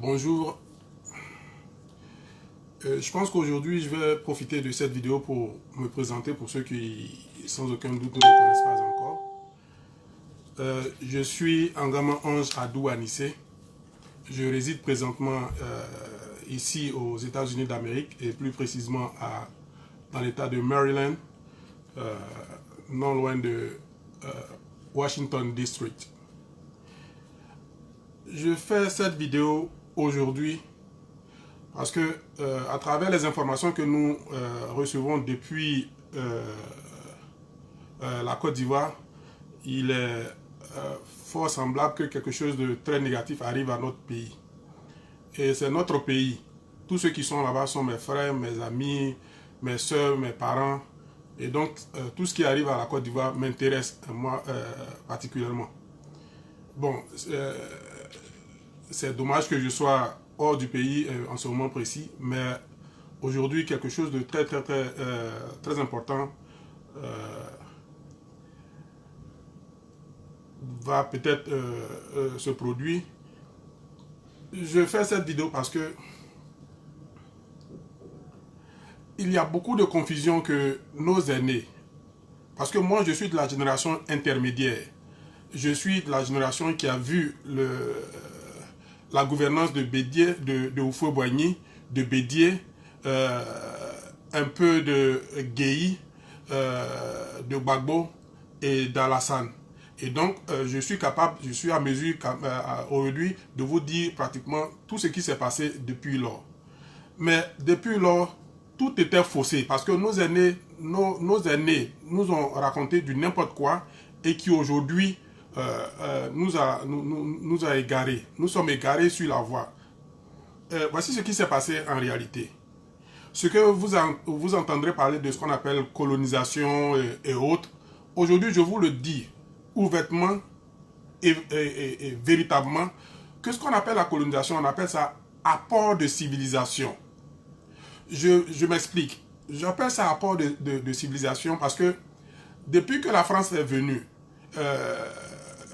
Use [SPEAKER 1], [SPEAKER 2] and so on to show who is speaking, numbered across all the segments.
[SPEAKER 1] Bonjour. Je pense qu'aujourd'hui, je vais profiter de cette vidéo pour me présenter pour ceux qui, sans aucun doute, ne me connaissent pas encore. Je suis Angama Ange Adou Anissé. Je réside présentement ici aux États-Unis d'Amérique et plus précisément dans l'État de Maryland, euh, non loin de euh, Washington District. Je fais cette vidéo aujourd'hui parce que à travers les informations que nous recevons depuis la Côte d'Ivoire, il est fort semblable que quelque chose de très négatif arrive à notre pays. Et c'est notre pays. Tous ceux qui sont là-bas sont mes frères, mes amis, mes soeurs, mes parents. Et donc, tout ce qui arrive à la Côte d'Ivoire m'intéresse, moi particulièrement. Bon, c'est dommage que je sois hors du pays en ce moment précis, mais aujourd'hui, quelque chose de très important va peut-être se produire. Je fais cette vidéo parce que il y a beaucoup de confusion que nos aînés, parce que moi je suis de la génération intermédiaire, je suis de la génération qui a vu la gouvernance de Bédié, de Houphouët-Boigny, de Bédié, un peu de Guéhi, de Gbagbo et d'Alassane. Et donc, je suis à mesure aujourd'hui de vous dire pratiquement tout ce qui s'est passé depuis lors. Mais depuis lors, tout était faussé parce que nos aînés nous ont raconté du n'importe quoi et qui aujourd'hui nous a égarés. Nous sommes égarés sur la voie. Voici ce qui s'est passé en réalité. Ce que vous entendrez parler de ce qu'on appelle colonisation et autres, aujourd'hui je vous le dis ouvertement et véritablement que ce qu'on appelle la colonisation, on appelle ça apport de civilisation. Je m'explique. J'appelle ça apport de civilisation parce que depuis que la France est venue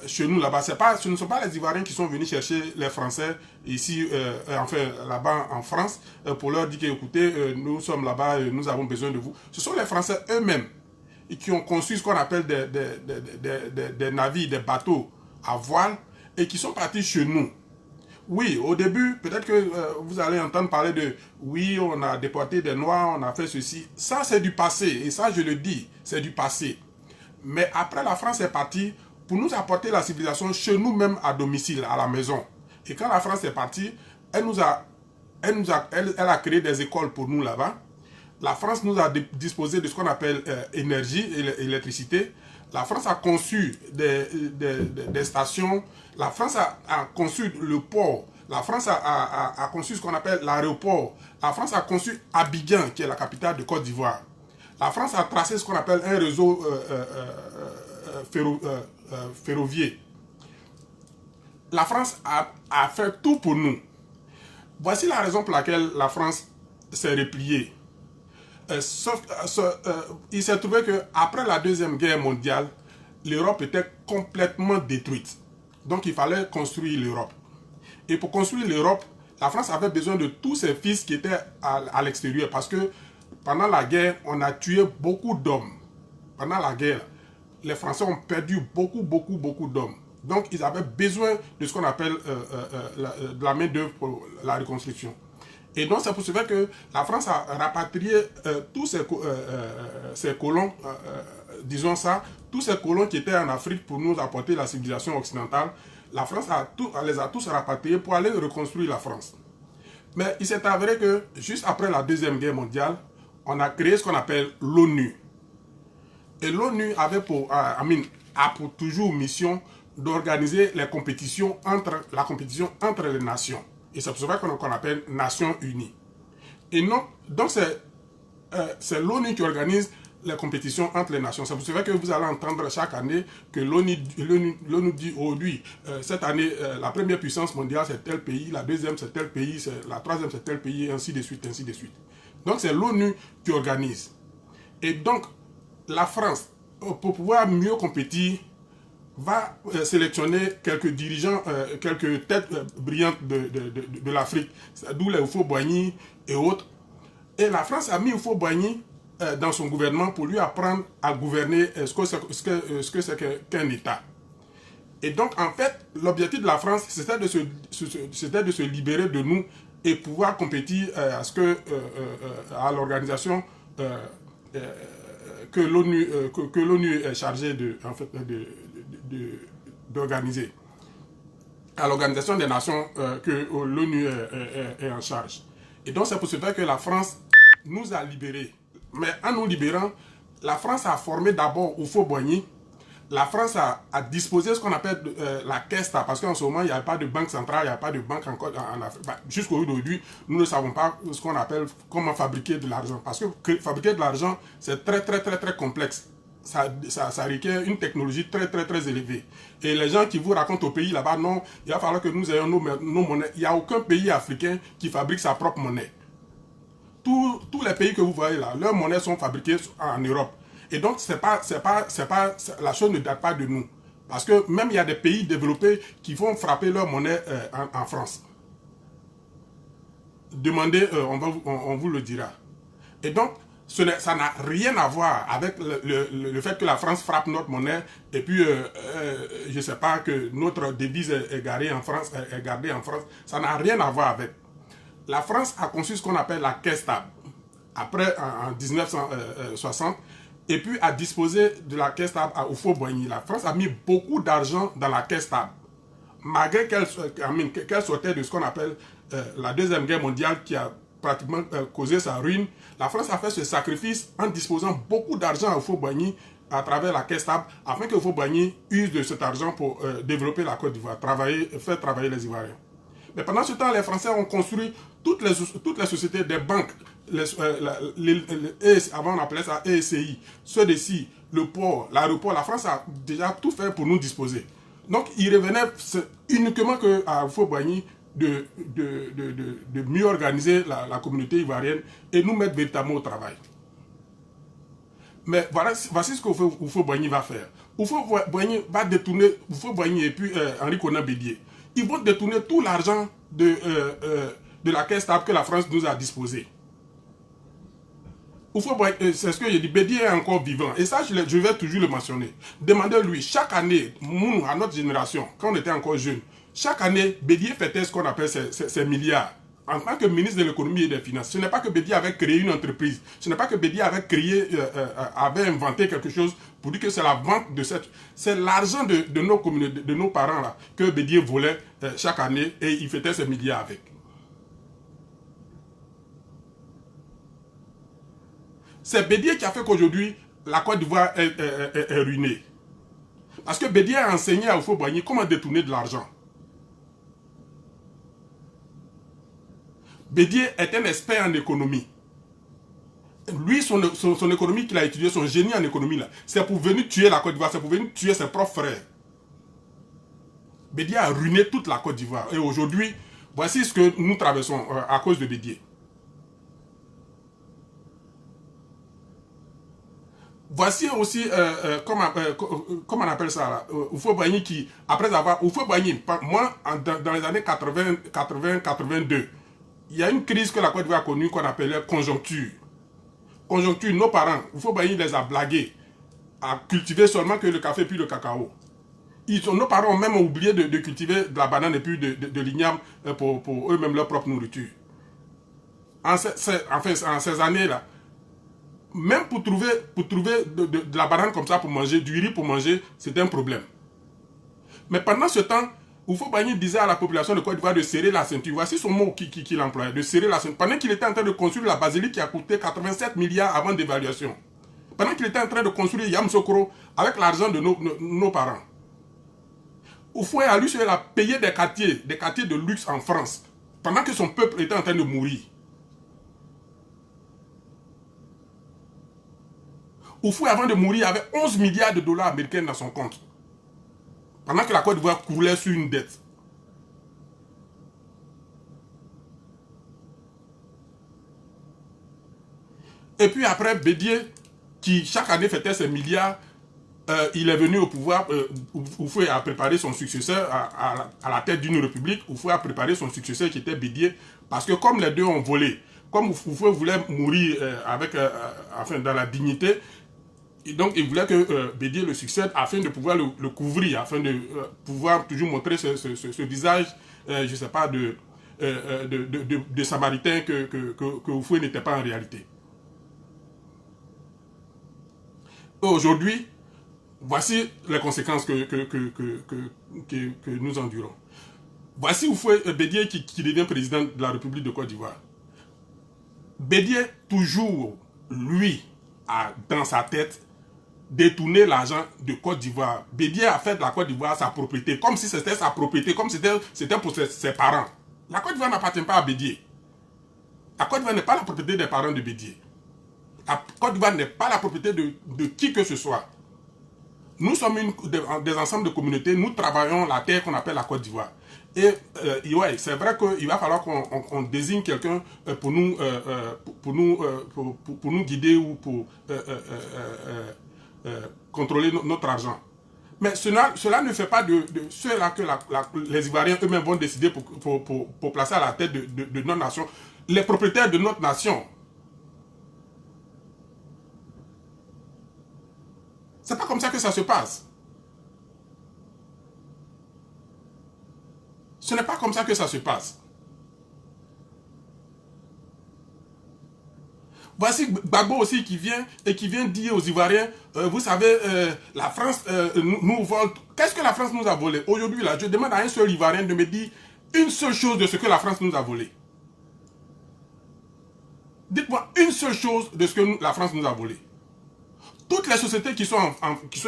[SPEAKER 1] chez nous là-bas, ce ne sont pas les Ivoiriens qui sont venus chercher les Français ici, enfin là-bas en France, pour leur dire écoutez, nous sommes là-bas, nous avons besoin de vous. Ce sont les Français eux-mêmes qui ont conçu ce qu'on appelle des navires, des bateaux à voile et qui sont partis chez nous. Oui, au début, peut-être que vous allez entendre parler de oui, on a déporté des Noirs, on a fait ceci. Ça, c'est du passé. Et ça, je le dis, c'est du passé. Mais après, la France est partie pour nous apporter la civilisation chez nous-mêmes à domicile, à la maison. Et quand la France est partie, elle a créé des écoles pour nous là-bas. La France nous a disposé de ce qu'on appelle énergie et électricité. La France a conçu des stations. La France a conçu le port. La France a conçu ce qu'on appelle l'aéroport. La France a conçu Abidjan, qui est la capitale de Côte d'Ivoire. La France a tracé ce qu'on appelle un réseau ferroviaire. La France a fait tout pour nous. Voici la raison pour laquelle la France s'est repliée. Il s'est trouvé qu'après la Deuxième Guerre mondiale, l'Europe était complètement détruite. Donc il fallait construire l'Europe. Et pour construire l'Europe, la France avait besoin de tous ses fils qui étaient à l'extérieur. Parce que pendant la guerre, on a tué beaucoup d'hommes. Pendant la guerre, les Français ont perdu beaucoup d'hommes. Donc ils avaient besoin de ce qu'on appelle de la main-d'œuvre pour la reconstruction. Et donc c'est pour cela que la France a rapatrié tous ces colons, disons ça, tous ces colons qui étaient en Afrique pour nous apporter la civilisation occidentale. La France les a tous rapatriés pour aller reconstruire la France. Mais il s'est avéré que juste après la Deuxième Guerre mondiale, on a créé ce qu'on appelle l'ONU. Et l'ONU a pour toujours mission d'organiser la compétition entre les nations. Et c'est pour cela qu'on appelle Nations Unies. Et non, donc c'est l'ONU qui organise les compétitions entre les nations. C'est pour cela que vous allez entendre chaque année que l'ONU dit aujourd'hui, cette année, la première puissance mondiale c'est tel pays, la deuxième c'est tel pays, la troisième c'est tel pays, ainsi de suite, ainsi de suite. Donc c'est l'ONU qui organise. Et donc, la France, pour pouvoir mieux compétir, va sélectionner quelques dirigeants, quelques têtes brillantes de l'Afrique, d'où les Houphouët-Boigny et autres. Et la France a mis Houphouët-Boigny dans son gouvernement pour lui apprendre à gouverner ce que c'est qu'un État. Et donc, en fait, l'objectif de la France, c'était de se libérer de nous et pouvoir compétir à l'organisation que l'ONU est chargée d'organiser. À l'Organisation des Nations que l'ONU est en charge. Et donc, c'est pour cela que la France nous a libérés. Mais en nous libérant, la France a formé d'abord Houphouët-Boigny. La France a disposé ce qu'on appelle la caisse, parce qu'en ce moment, il n'y a pas de banque centrale, il n'y a pas de banque encore en Afrique. Jusqu'à aujourd'hui, nous ne savons pas ce qu'on appelle comment fabriquer de l'argent. Parce que fabriquer de l'argent, c'est très complexe. Ça requiert une technologie très élevée. Et les gens qui vous racontent au pays là-bas, non, il va falloir que nous ayons nos monnaies. Il n'y a aucun pays africain qui fabrique sa propre monnaie. Tous les pays que vous voyez là, leurs monnaies sont fabriquées en Europe. Et donc, la chose ne date pas de nous. Parce que même il y a des pays développés qui vont frapper leur monnaie en France. Demandez, on vous le dira. Et donc, ça n'a rien à voir avec le fait que la France frappe notre monnaie et puis, je ne sais pas, que notre devise est gardée en France. Ça n'a rien à voir avec. La France a conçu ce qu'on appelle la caisse stable. Après, en 1960, et puis a disposé de la caisse stable à Houphouët-Boigny. La France a mis beaucoup d'argent dans la caisse stable. Malgré qu'elle sortait de ce qu'on appelle la Deuxième Guerre mondiale qui a pratiquement causé sa ruine, la France a fait ce sacrifice en disposant beaucoup d'argent à Houphouët-Boigny à travers la caisse stable, afin que Houphouët-Boigny use de cet argent pour développer la Côte d'Ivoire, faire travailler les Ivoiriens. Mais pendant ce temps, les Français ont construit toutes les sociétés, des banques, avant on appelait ça ESCI, ceux d'ici, le port, l'aéroport. La France a déjà tout fait pour nous disposer. Donc, il revenait uniquement à Houphouët-Boigny de mieux organiser la communauté ivoirienne et nous mettre véritablement au travail. Mais voici ce que Houphouët-Boigny va faire. Houphouët-Boigny va détourner, Houphouët-Boigny et puis Henri Konan Bédié, ils vont détourner tout l'argent de la caisse stable que la France nous a disposé. C'est ce que j'ai dit, Bédié est encore vivant. Et ça, je vais toujours le mentionner. Demandez-lui, chaque année, nous, à notre génération, quand on était encore jeunes, chaque année, Bédié fêtait ce qu'on appelle ses milliards. En tant que ministre de l'économie et des finances, ce n'est pas que Bédié avait créé une entreprise, ce n'est pas que Bédié avait avait inventé quelque chose pour dire que c'est la vente de cette... C'est l'argent de nos communautés, de nos parents là, que Bédié volait chaque année et il fêtait ses milliards avec. C'est Bédié qui a fait qu'aujourd'hui, la Côte d'Ivoire est ruinée. Parce que Bédié a enseigné à Houphouët-Boigny comment détourner de l'argent. Bédié est un expert en économie. Lui, son économie qu'il a étudié, son génie en économie, là, c'est pour venir tuer la Côte d'Ivoire, c'est pour venir tuer ses propres frères. Bédié a ruiné toute la Côte d'Ivoire. Et aujourd'hui, voici ce que nous traversons à cause de Bédié. Voici aussi, comment on appelle ça, Houphouët-Boigny qui, après avoir... Houphouët-Boigny, moi, dans les années 80-82, il y a une crise que la Côte d'Ivoire a connue qu'on appelait conjoncture. Conjoncture, nos parents, Houphouët-Boigny les a blagués à cultiver seulement que le café puis le cacao. Nos parents ont même oublié de cultiver de la banane et puis de l'igname pour eux-mêmes leur propre nourriture. En ces années-là, même pour trouver de la banane comme ça pour manger, du riz pour manger, c'était un problème. Mais pendant ce temps, Houphouët-Boigny disait à la population de Côte d'Ivoire de serrer la ceinture. Voici son mot qu'il employait, de serrer la ceinture. Pendant qu'il était en train de construire la basilique qui a coûté 87 milliards avant d'évaluation. Pendant qu'il était en train de construire Yamoussoukro avec l'argent de nos parents. Houphouët a lui seul a payé des quartiers de luxe en France, pendant que son peuple était en train de mourir. Houphouët, avant de mourir, avait 11 milliards de dollars américains dans son compte. Pendant que la Côte d'Ivoire coulait sur une dette. Et puis après, Bédié, qui chaque année fêtait ses milliards, il est venu au pouvoir, Houphouët a préparé son successeur à la tête d'une république. Houphouët a préparé son successeur qui était Bédié, parce que comme les deux ont volé, comme Houphouët voulait mourir enfin, dans la dignité, et donc il voulait que Bédié le succède afin de pouvoir le couvrir, afin de pouvoir toujours montrer ce visage, je ne sais pas, de Samaritain que Houphouët n'était pas en réalité. Aujourd'hui, voici les conséquences que nous endurons. Voici Houphouët Bédié qui devient président de la République de Côte d'Ivoire. Bédié, toujours, lui, a dans sa tête détourné l'argent de Côte d'Ivoire. Bédié a fait de la Côte d'Ivoire sa propriété, comme si c'était sa propriété, comme si c'était pour ses parents. La Côte d'Ivoire n'appartient pas à Bédié. La Côte d'Ivoire n'est pas la propriété des parents de Bédié. La Côte d'Ivoire n'est pas la propriété de qui que ce soit. Nous sommes des ensembles de communautés, nous travaillons la terre qu'on appelle la Côte d'Ivoire. Et ouais, c'est vrai qu'il va falloir qu'on désigne quelqu'un pour nous guider ou pour contrôler notre argent. Mais cela ne fait pas de ceux-là que les Ivoiriens eux-mêmes vont décider pour placer à la tête de notre nation, les propriétaires de notre nation. C'est pas comme ça que ça se passe. Ce n'est pas comme ça que ça se passe. Voici Gbagbo aussi qui vient dire aux Ivoiriens, vous savez, la France nous vole. Qu'est-ce que la France nous a volé? Aujourd'hui, là, je demande à un seul Ivoirien de me dire une seule chose de ce que la France nous a volé. Dites-moi une seule chose de ce que la France nous a volé. Toutes les sociétés qui sont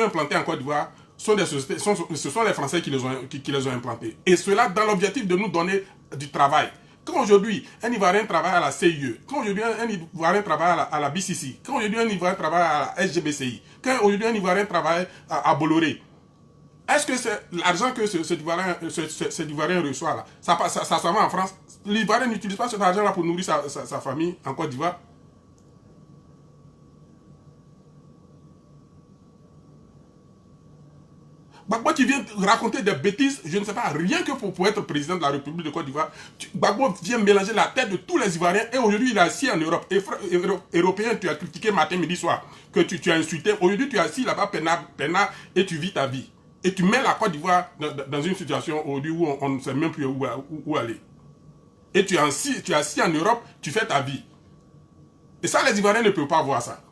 [SPEAKER 1] implantées en Côte d'Ivoire sont des sociétés, ce sont les Français qui les ont implantées. Et cela dans l'objectif de nous donner du travail. Quand aujourd'hui un Ivoirien travaille à la CIE, quand aujourd'hui un Ivoirien travaille à la BCC, quand aujourd'hui un Ivoirien travaille à la SGBCI, quand aujourd'hui un Ivoirien travaille à Bolloré, est-ce que c'est l'argent que cet Ivoirien reçoit là, ça s'en va en France? L'Ivoirien n'utilise pas cet argent-là pour nourrir sa famille en Côte d'Ivoire? Gbagbo qui vient raconter des bêtises, je ne sais pas, rien que pour être président de la République de Côte d'Ivoire, Gbagbo vient mélanger la tête de tous les Ivoiriens et aujourd'hui il est assis en Europe. Européen, tu as critiqué matin, midi, soir, que tu as insulté. Aujourd'hui tu es assis là-bas, peinard, et tu vis ta vie. Et tu mets la Côte d'Ivoire dans une situation aujourd'hui où on ne sait même plus où aller. Et tu es assis en Europe, tu fais ta vie. Et ça, les Ivoiriens ne peuvent pas voir ça.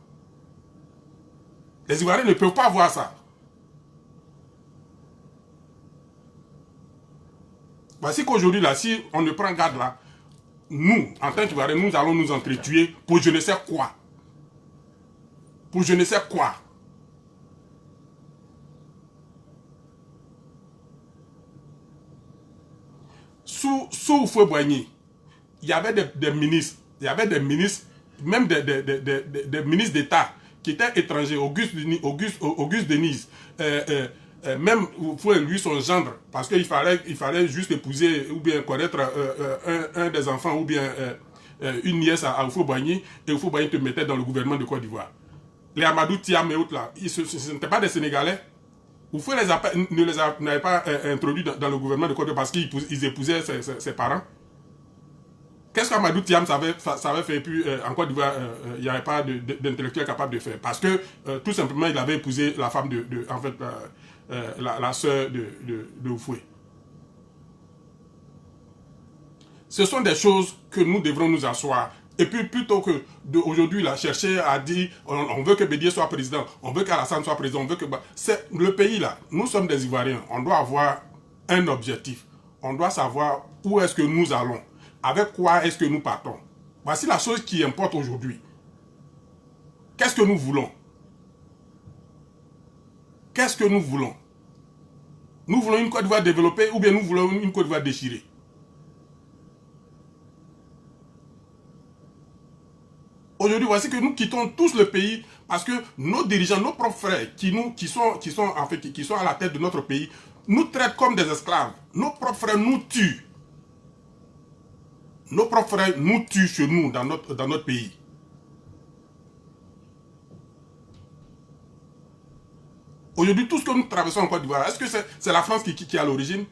[SPEAKER 1] Les Ivoiriens ne peuvent pas voir ça. Voici qu'aujourd'hui, là, si on ne prend garde là, nous, en tant qu'Ivoiriens, nous allons nous entretuer pour je ne sais quoi. Pour je ne sais quoi. Sous Houphouët-Boigny, il y avait des ministres, même des ministres d'État qui étaient étrangers, Auguste Denis, même lui son gendre, parce qu'il fallait juste épouser ou bien connaître un des enfants ou bien une nièce à Houphouët-Boigny, et Houphouët-Boigny te mettait dans le gouvernement de Côte d'Ivoire. Les Amadou Thiam et autres là, ce n'étaient pas des Sénégalais. Houphouët n'avait pas introduits dans le gouvernement de Côte d'Ivoire parce qu'ils épousaient ses parents. Qu'est-ce qu'Amadou Thiam savait faire? Et puis en Côte d'Ivoire, il n'y avait pas d'intellectuel capable de faire. Parce que tout simplement, il avait épousé la femme en fait, la sœur de Houphouët. Ce sont des choses que nous devrons nous asseoir. Et puis plutôt que d'aujourd'hui chercher à dire on veut que Bédié soit président, on veut qu'Alassane soit président, on veut que... C'est le pays là, nous sommes des Ivoiriens, on doit avoir un objectif. On doit savoir où est-ce que nous allons, avec quoi est-ce que nous partons. Voici la chose qui importe aujourd'hui. Qu'est-ce que nous voulons? Qu'est-ce que nous voulons? Nous voulons une Côte d'Ivoire développée ou bien nous voulons une Côte d'Ivoire déchirée? Aujourd'hui, voici que nous quittons tous le pays parce que nos dirigeants, nos propres frères qui sont à la tête de notre pays, nous traitent comme des esclaves. Nos propres frères nous tuent. Nos propres frères nous tuent chez nous, dans notre pays. Aujourd'hui, tout ce que nous traversons en Côte d'Ivoire, est-ce que c'est la France qui est à l'origine?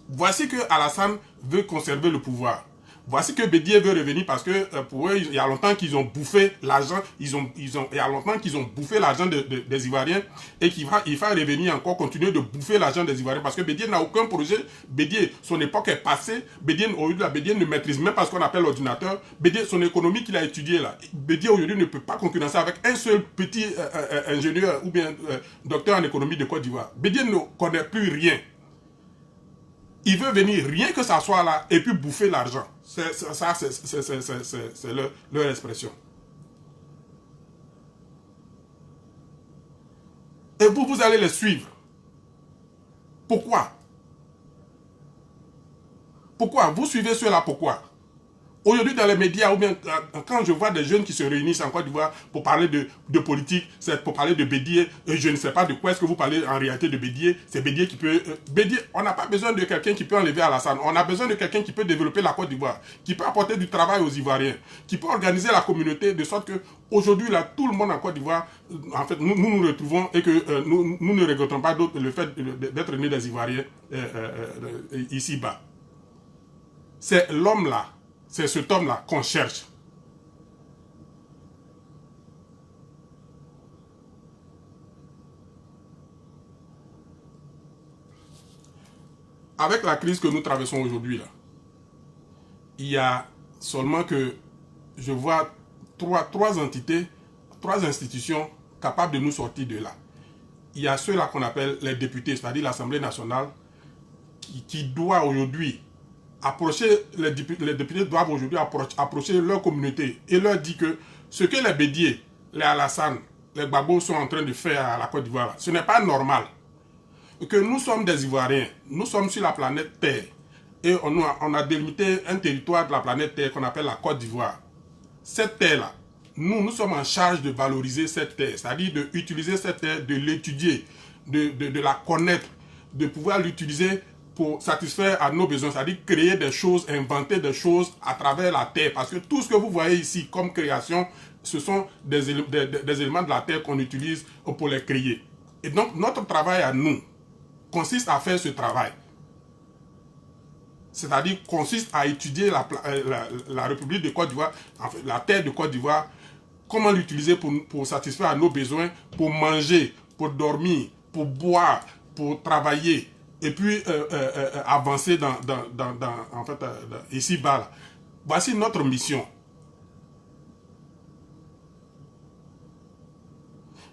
[SPEAKER 1] Voici que Alassane veut conserver le pouvoir. Voici que Bédié veut revenir parce que pour eux, il y a longtemps qu'ils ont bouffé l'argent, il y a longtemps qu'ils ont bouffé l'argent des Ivoiriens et qu'il va revenir encore continuer de bouffer l'argent des Ivoiriens parce que Bédié n'a aucun projet. Bédié, son époque est passée. Bédié ne maîtrise même pas ce qu'on appelle l'ordinateur. Bédié, son économie qu'il a étudiée là, Bédié aujourd'hui ne peut pas concurrencer avec un seul petit ingénieur ou bien docteur en économie de Côte d'Ivoire. Bédié ne connaît plus rien. Il veut venir rien que ça soit là et puis bouffer l'argent. C'est leur expression. Et vous allez les suivre. Pourquoi? Pourquoi? Vous suivez ceux-là, pourquoi? Aujourd'hui, dans les médias, ou bien quand je vois des jeunes qui se réunissent en Côte d'Ivoire pour parler de politique, c'est pour parler de Bédié, je ne sais pas de quoi est-ce que vous parlez en réalité de Bédié. C'est Bédié qui peut... Bédié, on n'a pas besoin de quelqu'un qui peut enlever Alassane. On a besoin de quelqu'un qui peut développer la Côte d'Ivoire, qui peut apporter du travail aux Ivoiriens, qui peut organiser la communauté de sorte que aujourd'hui, là, tout le monde en Côte d'Ivoire, en fait, nous retrouvons et que nous ne regrettons pas le fait d'être nés des Ivoiriens ici-bas. C'est l'homme-là. C'est cet homme-là qu'on cherche. Avec la crise que nous traversons aujourd'hui, là, il y a seulement que je vois trois entités, trois institutions capables de nous sortir de là. Il y a ceux-là qu'on appelle les députés, c'est-à-dire l'Assemblée nationale, qui doit aujourd'hui approcher, les députés doivent aujourd'hui approcher leur communauté et leur dire que ce que les Bédié, les Alassane, les Gbagbo sont en train de faire à la Côte d'Ivoire, ce n'est pas normal. Que nous sommes des Ivoiriens, nous sommes sur la planète Terre et on a délimité un territoire de la planète Terre qu'on appelle la Côte d'Ivoire. Cette terre-là, nous sommes en charge de valoriser cette terre, c'est-à-dire d'utiliser cette terre, de l'étudier, de la connaître, de pouvoir l'utiliser pour satisfaire à nos besoins, c'est-à-dire créer des choses, inventer des choses à travers la terre. Parce que tout ce que vous voyez ici comme création, ce sont des éléments de la terre qu'on utilise pour les créer. Et donc, notre travail à nous consiste à faire ce travail. C'est-à-dire consiste à étudier la République de Côte d'Ivoire, en fait, la terre de Côte d'Ivoire, comment l'utiliser pour satisfaire à nos besoins, pour manger, pour dormir, pour boire, pour travailler, et puis avancer en fait, ici-bas. Voici notre mission.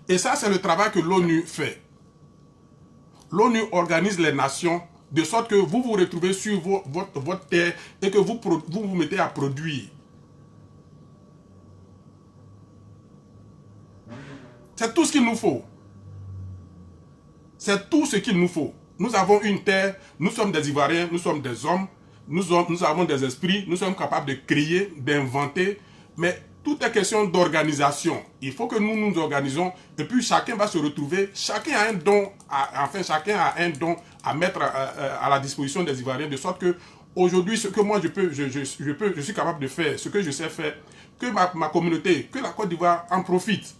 [SPEAKER 1] Et ça, c'est le travail que l'ONU fait. L'ONU organise les nations de sorte que vous vous retrouvez sur votre terre et que vous mettez à produire. C'est tout ce qu'il nous faut. C'est tout ce qu'il nous faut. Nous avons une terre, nous sommes des Ivoiriens, nous sommes des hommes, nous avons des esprits, nous sommes capables de créer, d'inventer, mais tout est question d'organisation. Il faut que nous nous organisons et puis chacun va se retrouver, chacun a un don, chacun a un don à mettre à la disposition des Ivoiriens de sorte que aujourd'hui, ce que moi je suis capable de faire, ce que je sais faire, que ma communauté, que la Côte d'Ivoire en profite.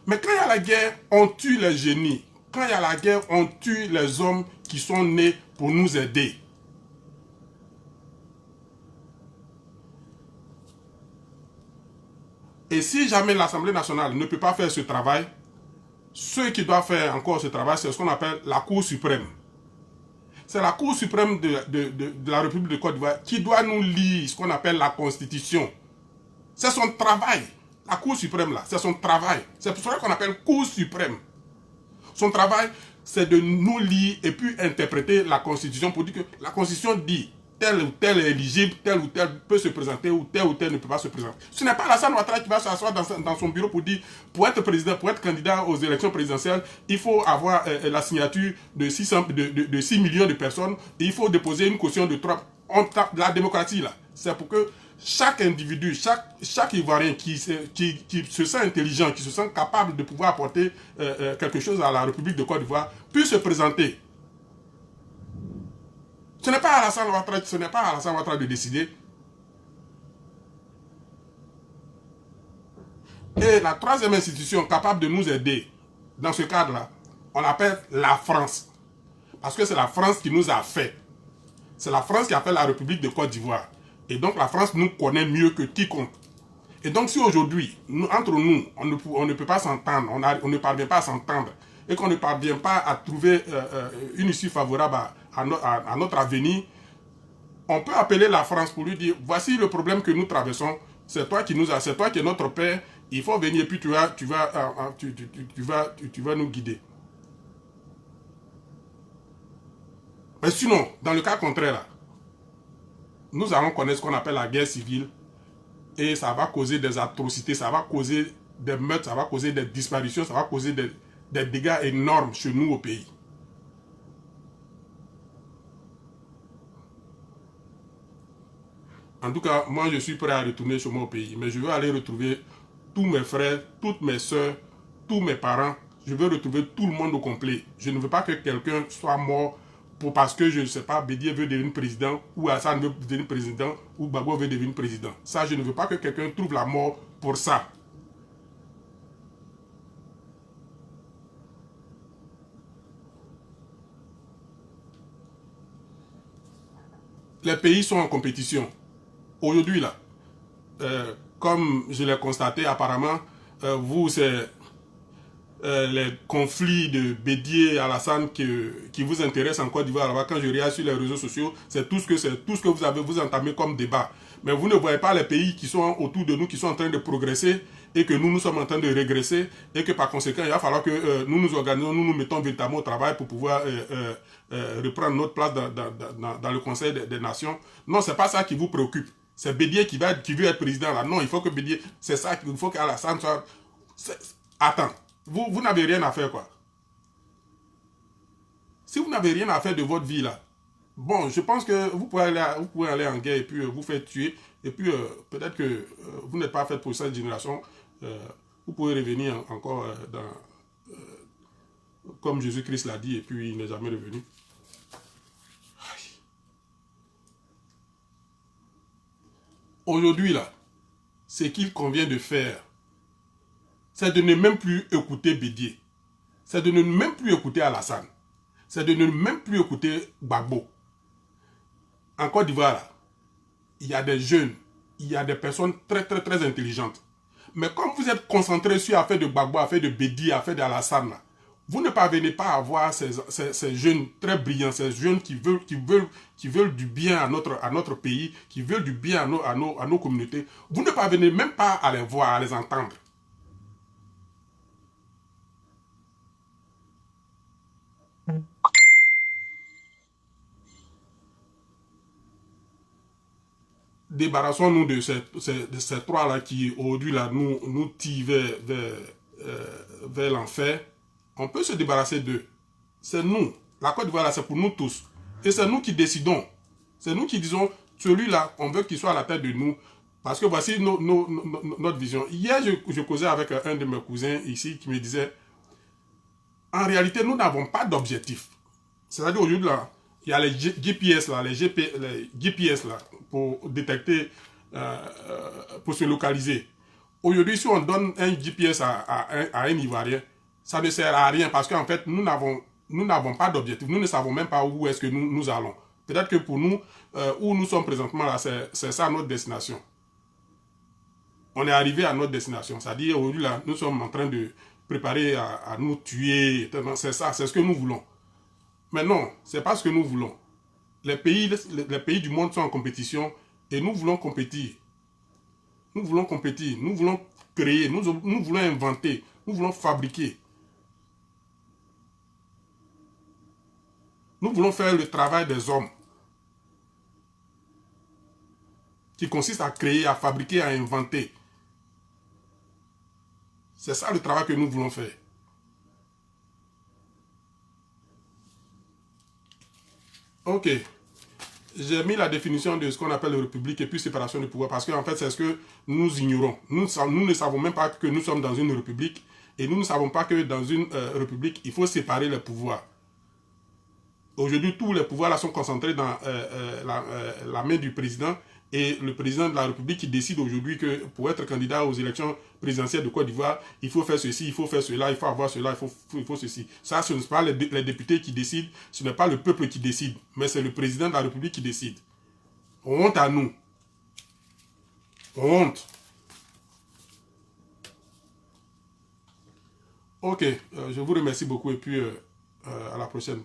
[SPEAKER 1] Mais quand il y a la guerre, on tue les génies. Quand il y a la guerre, on tue les hommes qui sont nés pour nous aider. Et si jamais l'Assemblée nationale ne peut pas faire ce travail, ceux qui doivent faire encore ce travail, c'est ce qu'on appelle la Cour suprême. C'est la Cour suprême de la République de Côte d'Ivoire qui doit nous lire ce qu'on appelle la Constitution. C'est son travail. La Cour suprême, là, c'est son travail. C'est pour cela qu'on appelle Cour suprême. Son travail, c'est de nous lire et puis interpréter la Constitution pour dire que la Constitution dit tel ou tel est éligible, tel ou tel peut se présenter ou tel ne peut pas se présenter. Ce n'est pas Alassane Ouattara qui va s'asseoir dans son bureau pour dire pour être président, pour être candidat aux élections présidentielles, il faut avoir la signature de 6 millions de personnes et il faut déposer une caution de 3. La démocratie, là, c'est pour que chaque individu, chaque Ivoirien qui se sent intelligent, qui se sent capable de pouvoir apporter quelque chose à la République de Côte d'Ivoire, puisse se présenter. Ce n'est pas à Alassane Ouattara de décider. Et la troisième institution capable de nous aider dans ce cadre-là, on l'appelle la France. Parce que c'est la France qui nous a fait. C'est la France qui a fait la République de Côte d'Ivoire. Et donc la France nous connaît mieux que quiconque. Et donc si aujourd'hui, entre nous, on ne peut pas s'entendre, on ne parvient pas à s'entendre, et qu'on ne parvient pas à trouver une issue favorable à notre avenir, on peut appeler la France pour lui dire, voici le problème que nous traversons, c'est toi qui es notre père, il faut venir et puis tu vas nous guider. Mais sinon, dans le cas contraire, là, nous allons connaître ce qu'on appelle la guerre civile et ça va causer des atrocités, ça va causer des meurtres, ça va causer des disparitions, ça va causer des dégâts énormes chez nous au pays. En tout cas, moi je suis prêt à retourner chez moi au pays, mais je veux aller retrouver tous mes frères, toutes mes soeurs, tous mes parents. Je veux retrouver tout le monde au complet. Je ne veux pas que quelqu'un soit mort parce que, je ne sais pas, Bédié veut devenir président, ou Hassan veut devenir président, ou Babo veut devenir président. Ça, je ne veux pas que quelqu'un trouve la mort pour ça. Les pays sont en compétition. Aujourd'hui, là, comme je l'ai constaté, apparemment, vous, c'est les conflits de Bédié et Alassane qui vous intéressent en Côte d'Ivoire. Quand je regarde sur les réseaux sociaux, c'est tout ce que vous avez vous entamé comme débat. Mais vous ne voyez pas les pays qui sont autour de nous, qui sont en train de progresser et que nous sommes en train de régresser et que par conséquent, il va falloir que nous nous organisons, nous nous mettons véritablement au travail pour pouvoir reprendre notre place dans le Conseil des Nations. Non, c'est pas ça qui vous préoccupe. C'est Bédié qui veut être président là. Non, il faut que Bédié, c'est ça, il faut qu'Alassane soit... Attends. Vous n'avez rien à faire, quoi. Si vous n'avez rien à faire de votre vie, là, bon, je pense que vous pouvez aller en guerre et puis vous faire tuer. Et puis, peut-être que vous n'êtes pas fait pour cette génération. Vous pouvez revenir encore comme Jésus-Christ l'a dit, et puis il n'est jamais revenu. Aujourd'hui, là, ce qu'il convient de faire, c'est de ne même plus écouter Bédié. C'est de ne même plus écouter Alassane. C'est de ne même plus écouter Gbagbo. En Côte d'Ivoire, il y a des jeunes, il y a des personnes très très très intelligentes. Mais comme vous êtes concentré sur l'affaire de Gbagbo, l'affaire de Bédié, l'affaire d'Alassane, vous ne parvenez pas à voir ces jeunes très brillants, ces jeunes qui veulent du bien à notre pays, qui veulent du bien à nos communautés. Vous ne parvenez même pas à les voir, à les entendre. Débarrassons-nous de ces trois-là qui, aujourd'hui, nous tirent vers l'enfer. On peut se débarrasser d'eux. C'est nous. La Côte d'Ivoire, c'est pour nous tous. Et c'est nous qui décidons. C'est nous qui disons, celui-là, on veut qu'il soit à la tête de nous. Parce que voici notre vision. Hier, je causais avec un de mes cousins ici qui me disait, en réalité, nous n'avons pas d'objectif. C'est-à-dire, aujourd'hui, là, il y a les GPS, là, les GPS là, pour détecter, pour se localiser. Aujourd'hui, si on donne un GPS à un Ivoirien, ça ne sert à rien parce qu'en fait, nous n'avons pas d'objectif. Nous ne savons même pas où est-ce que nous allons. Peut-être que pour nous, où nous sommes présentement là, c'est ça notre destination. On est arrivé à notre destination. C'est-à-dire, aujourd'hui, là, nous sommes en train de préparer à nous tuer. C'est ça, c'est ce que nous voulons. Mais non, ce n'est pas ce que nous voulons. Les pays du monde sont en compétition et nous voulons compétir. Nous voulons compétir, nous voulons créer, nous voulons inventer, nous voulons fabriquer. Nous voulons faire le travail des hommes qui consiste à créer, à fabriquer, à inventer. C'est ça le travail que nous voulons faire. Ok. J'ai mis la définition de ce qu'on appelle la république et puis séparation du pouvoir parce qu'en fait c'est ce que nous ignorons. Nous ne savons même pas que nous sommes dans une république et nous ne savons pas que dans une république il faut séparer les pouvoirs. Aujourd'hui tous les pouvoirs là sont concentrés dans la main du président et le président de la République qui décide aujourd'hui que pour être candidat aux élections présidentielles de Côte d'Ivoire, il faut faire ceci, il faut faire cela, il faut avoir cela, il faut ceci. Ça, ce n'est pas les députés qui décident, ce n'est pas le peuple qui décide, mais c'est le président de la République qui décide. Honte à nous. Honte. Ok, je vous remercie beaucoup et puis à la prochaine.